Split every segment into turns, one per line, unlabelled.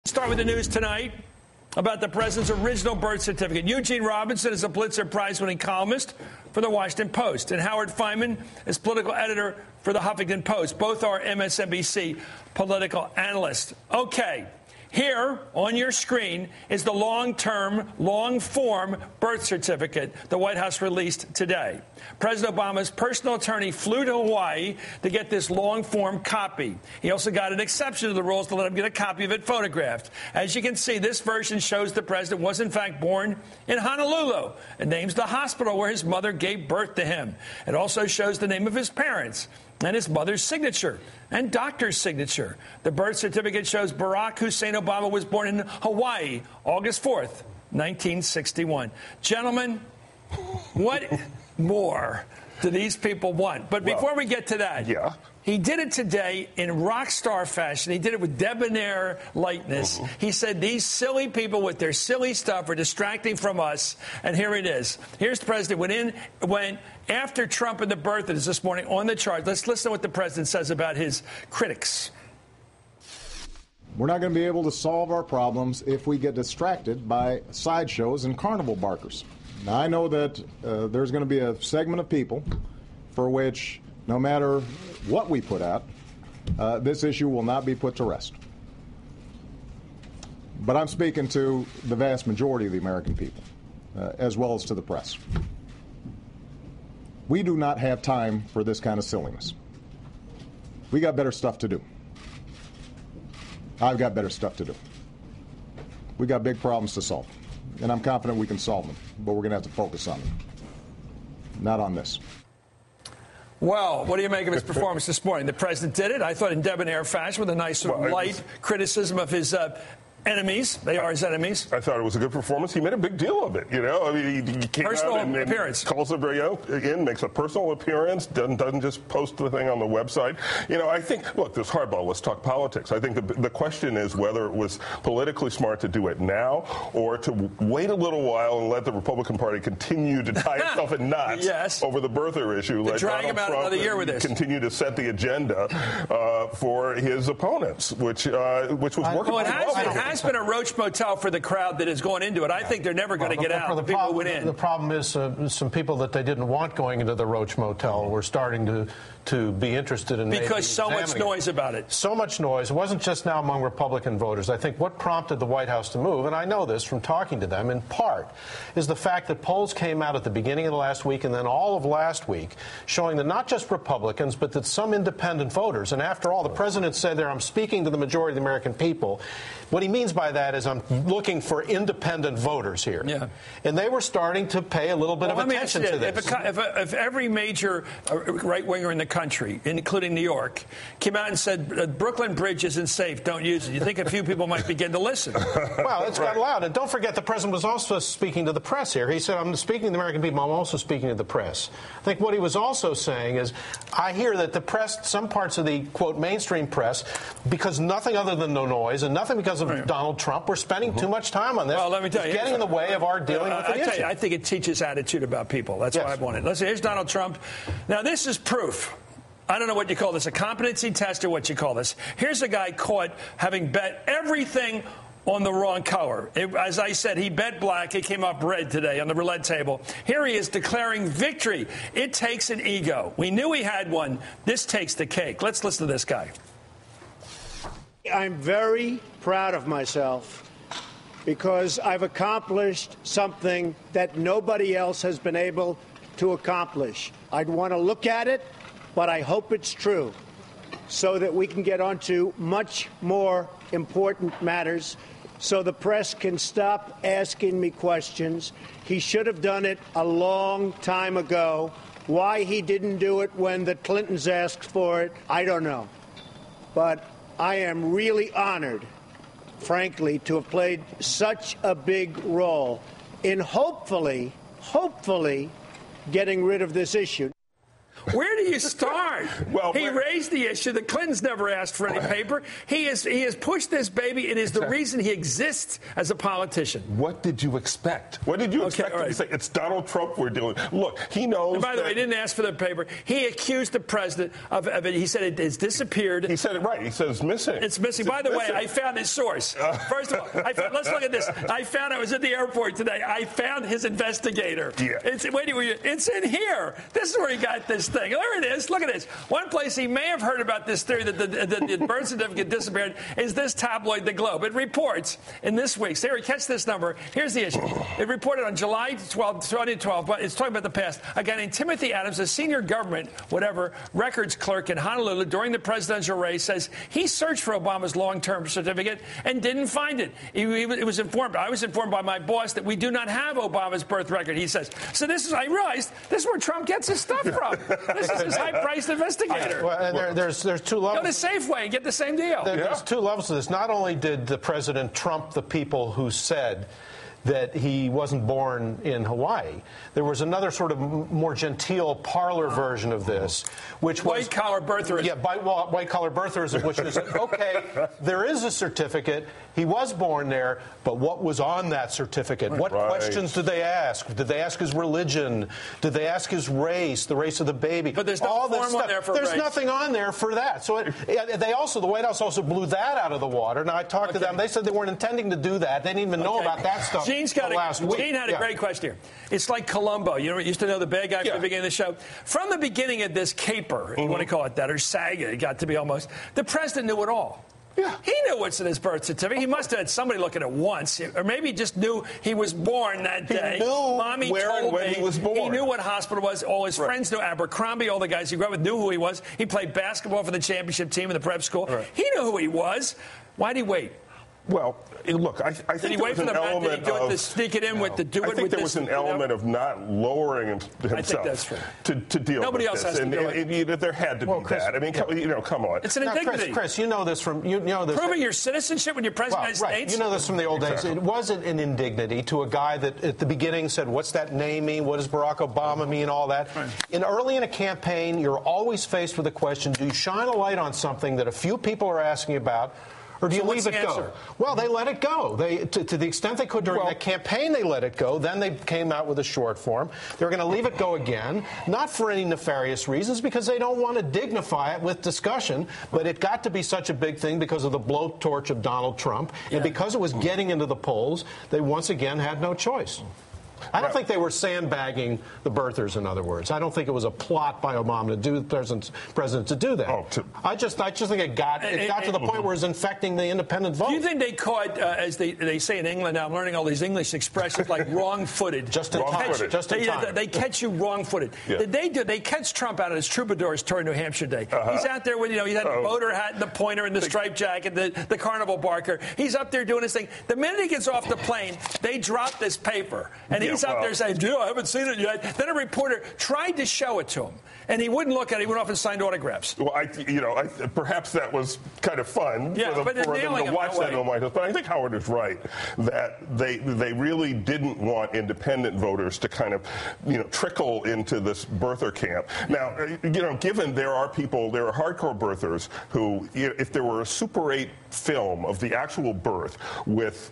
Start with the news tonight about the president's original birth certificate. Eugene Robinson is a Pulitzer Prize-winning columnist for the Washington Post, and Howard Feynman is political editor for the Huffington Post. Both are MSNBC political analysts. Okay. Here on your screen is the long-term, long-form birth certificate the White House released today. President Obama's personal attorney flew to Hawaii to get this long-form copy. He also got an exception to the rules to let him get a copy of it photographed. As you can see, this version shows the president was, in fact, born in Honolulu. It names the hospital where his mother gave birth to him. It also shows the name of his parents and his mother's signature and doctor's signature. The birth certificate shows Barack Hussein Obama was born in Hawaii, August 4th, 1961. Gentlemen, what more do these people want? But before we get to that, he did it today in rock star fashion. He did it with debonair lightness. He said these silly people with their silly stuff are distracting from us. And here it is. Here's the president went after Trump and the birthdays this morning on the chart. Let's listen to what the president says about his critics.
We're not going to be able to solve our problems if we get distracted by sideshows and carnival barkers. Now, I know that there's going to be a segment of people for which, no matter what we put out, this issue will not be put to rest. But I'm speaking to the vast majority of the American people, as well as to the press. We do not have time for this kind of silliness. We got better stuff to do. I've got better stuff to do. We got big problems to solve, and I'm confident we can solve them, but we're going to have to focus on them, not on this.
Well, what do you make of his performance this morning? The president did it, I thought, in debonair fashion with a nice sort of light criticism of his enemies. They are his enemies.
I thought it was a good performance. He made a big deal of it, you know. I mean, he came
personal
out and
appearance.
Calls it, again, makes a personal appearance, doesn't just post the thing on the website. You know, I think, look, this hardball, let's talk politics. I think the question is whether it was politically smart to do it now or to wait a little while and let the Republican Party continue to tie itself in knots over the birther issue.
Let drag him out another year with this.
Continue to set the agenda for his opponents, which was working
well, it has been a Roach Motel for the crowd that is going into it. I think they're never going to get out. The people who went in.
The problem is some people that they didn't want going into the Roach Motel were starting to be interested in
because so much noise about it.
So much noise. It wasn't just now among Republican voters. I think what prompted the White House to move, and I know this from talking to them in part, is the fact that polls came out at the beginning of the last week and then all of last week showing that not just Republicans but that some independent voters, and after all, the president said there, I'm speaking to the majority of the American people. What he means by that is I'm looking for independent voters here. Yeah. And they were starting to pay a little bit of attention to this.
If every major right-winger in the country, including New York, came out and said Brooklyn Bridge isn't safe, don't use it, you think a few people might begin to listen.
Well, it's got loud. And don't forget, the president was also speaking to the press here. He said, I'm speaking to the American people, I'm also speaking to the press. I think what he was also saying is, I hear that the press, some parts of the, quote, mainstream press, because nothing other than no noise and nothing because of Donald Trump, we're spending too much time on this.
Well, let me tell you,
it's getting in the way of our dealing with the issue.
I think it teaches attitude about people. That's why I want it. Let's see, here's Donald Trump. Now, this is proof. I don't know what you call this, a competency test or what you call this. Here's a guy caught having bet everything on the wrong color. As I said, he bet black. It came up red today on the roulette table. Here he is declaring victory. It takes an ego. We knew he had one. This takes the cake. Let's listen to this guy.
I'm very proud of myself because I've accomplished something that nobody else has been able to accomplish. I'd want to look at it, but I hope it's true so that we can get on to much more important matters so the press can stop asking me questions. He should have done it a long time ago. Why he didn't do it when the Clintons asked for it, I don't know. But I am really honored, frankly, to have played such a big role in hopefully getting rid of this issue.
Where do you start?
Well,
he raised the issue. The Clintons never asked for any paper. He has pushed this baby. It is the reason he exists as a politician.
What did you expect? What did you expect him to say? It's Donald Trump we're dealing with. Look, he knows.
And by the way, he didn't ask for the paper. He accused the president of it. He said it has disappeared.
He said it right. He said it's missing.
It's missing. By the way, I found his source. First of all, let's look at this. I was at the airport today. I found his investigator.
Yeah.
It's in here. This is where he got this thing. There it is. Look at this. One place he may have heard about this theory that the birth certificate disappeared is this tabloid, The Globe. It reports in this week's. Here, catch this number. Here's the issue. It reported on July 12, 2012, but it's talking about the past. A guy named Timothy Adams, a senior government, records clerk in Honolulu during the presidential race, says he searched for Obama's long-term certificate and didn't find it. I was informed by my boss that we do not have Obama's birth record, he says. So I realized this is where Trump gets his stuff from. This is his high-priced investigator.
There's two levels.
Go to Safeway and get the same deal.
There's two levels to this. Not only did the president trump the people who said that he wasn't born in Hawaii. There was another sort of more genteel parlor version of this, which was
white-collar birtherism.
Yeah, white-collar birtherism, which is, okay, there is a certificate. He was born there, but what was on that certificate? What questions did they ask? Did they ask his religion? Did they ask his race, the race of the baby?
But there's no form on there for
There's
race.
nothing on there for that. So the White House also blew that out of the water. Now, I talked to them. They said they weren't intending to do that. They didn't even know about that stuff.
Gene had a great question here. It's like Columbo. You used to know the bad guy from the beginning of the show. From the beginning of this caper, if you want to call it that, or saga, it got to be almost, the president knew it all. Yeah. He knew what's in his birth certificate. He must have had somebody look at it once, or maybe he just knew he was born that day.
He knew
Mommy
where
told
and when
me.
he was born.
He knew what hospital it was. All his friends knew. Abercrombie, all the guys he grew up with knew who he was. He played basketball for the championship team in the prep school. Right. He knew who he was. Why'd he wait?
Well, look, I think
did he wait for the element to sneak it in with the do it?
I think there was an element of not lowering himself
I think that's fair.
to deal
Nobody
with
else
this.
has to do it.
There had to be
Chris,
that. I mean, come on.
It's an indignity.
Chris, you know this from
proving your citizenship when you're president of the United States.
You know this from the old days. It wasn't an indignity to a guy that at the beginning said, "What's that name mean? What does Barack Obama mean?" All that. Right. Early in a campaign, you're always faced with the question: do you shine a light on something that a few people are asking about? Or do you leave it go? Well, they let it go. To the extent they could during that campaign, they let it go. Then they came out with a short form. They're going to leave it go again, not for any nefarious reasons, because they don't want to dignify it with discussion. But it got to be such a big thing because of the blowtorch of Donald Trump. And because it was getting into the polls, they once again had no choice. I don't think they were sandbagging the birthers, in other words. I don't think it was a plot by Obama to do the president to do that. I just think it got to the point where it's infecting the independent vote.
Do you think they caught, as they say in England now, I'm learning all these English expressions like wrong-footed.
Just in time.
They catch you wrong-footed.
Yeah.
They catch Trump out of his troubadours tour in New Hampshire Day. He's out there with, he had the boater hat and the pointer and the striped jacket, the carnival barker. He's up there doing his thing. The minute he gets off the plane, they drop this paper. And he's up there saying, I haven't seen it yet. Then a reporter tried to show it to him, and he wouldn't look at it. He went off and signed autographs.
Well, perhaps that was kind of fun for them to watch that in the White House. But I think Howard is right that they really didn't want independent voters to kind of, trickle into this birther camp. Now, given there are hardcore birthers who, if there were a Super 8 film of the actual birth with,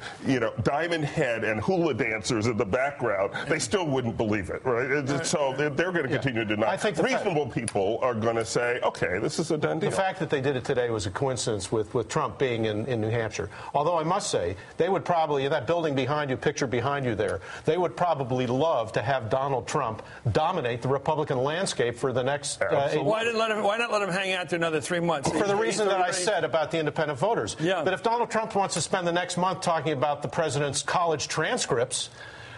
diamond head and hula dancers in the background, they still wouldn't believe it, right? So they're going to continue to deny. I think reasonable people are going to say, okay, this is a done deal.
The fact that they did it today was a coincidence with Trump being in New Hampshire. Although I must say, they would probably, in that building behind you, picture behind you there, they would probably love to have Donald Trump dominate the Republican landscape for the next 8 months.
Why not let him hang out there another 3 months?
For the reason that I said about the independent voters. Yeah. But if Donald Trump wants to spend the next month talking about the president's college transcripts,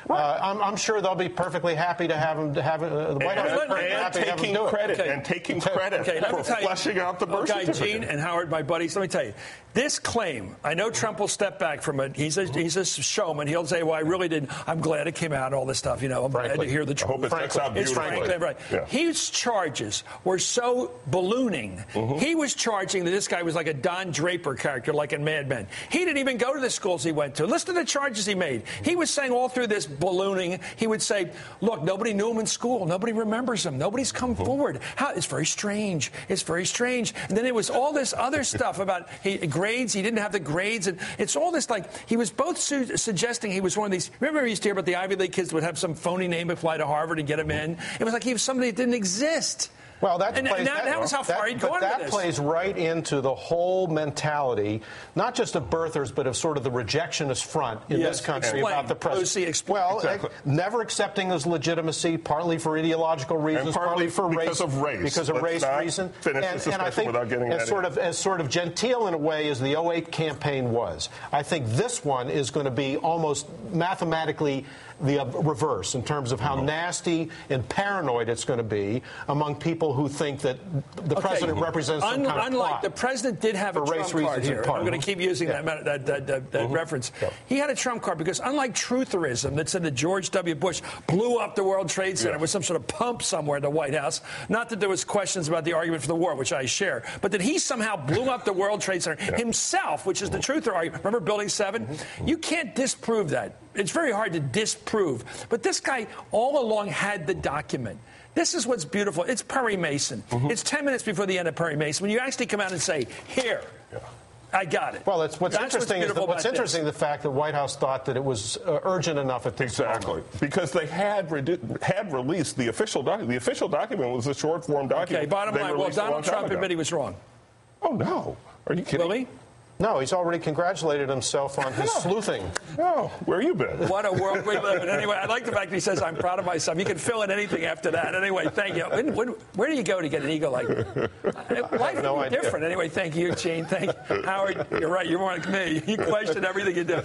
I'm sure they'll be perfectly happy to have him. The White House
taking credit for fleshing out the birth certificate.
Gene and Howard, my buddies, let me tell you, this claim. I know Trump will step back from it. He's a showman. He'll say, "Well, I really didn't. I'm glad it came out. All this stuff. I'm glad to hear the truth."
I hope it checks out beautifully.
Right. Yeah. His charges were so ballooning. Mm-hmm. He was charging that this guy was like a Don Draper character, like in Mad Men. He didn't even go to the schools he went to. Listen to the charges he made. He was saying all through this this ballooning, he would say, look, nobody knew him in school. Nobody remembers him. Nobody's come forward. It's very strange. It's very strange. And then it was all this other stuff about grades. He didn't have the grades. And it's all this, like, he was both suggesting he was one of these. Remember, we used to hear about the Ivy League kids would have some phony name apply to Harvard and get him in. It was like he was somebody that didn't exist.
Well, that
was how far he'd gone with this.
That plays right into the whole mentality, not just of birthers, but of sort of the rejectionist front in this country about the president. Well, never accepting his legitimacy, partly for ideological reasons, partly for
because of race.
Because of race reason.
And I think
as sort of genteel in a way as the 2008 campaign was, I think this one is going to be almost mathematically the reverse in terms of how nasty and paranoid it's going to be among people who think that the president represents some kind of
Unlike
plot.
The president did have a trump card here. I'm going to keep using that reference. Yep. He had a trump card because unlike trutherism that said that George W. Bush blew up the World Trade Center with some sort of pump somewhere in the White House, not that there was questions about the argument for the war, which I share, but that he somehow blew up the World Trade Center himself, which is the truther argument. Remember Building 7? You can't disprove that. It's very hard to disprove. But this guy all along had the document. This is what's beautiful. It's Perry Mason. It's 10 minutes before the end of Perry Mason. When you actually come out and say, here, I got it.
Well, what's interesting is the fact that White House thought that it was urgent enough at this moment.
Because they had released the official document. The official document was a short form document.
Okay, bottom line, well, Donald Trump admitted he was wrong.
Oh, no. Are you kidding?
Will he?
No, he's already congratulated himself on his sleuthing.
Oh, where you been?
What a world we live in. Anyway, I like the fact that he says, I'm proud of myself. You can fill in anything after that. Anyway, thank you. Where do you go to get an ego like that? Life is different. Anyway, thank you, Eugene. Thank you. Howard, you're right. You're more like me. You question everything you do.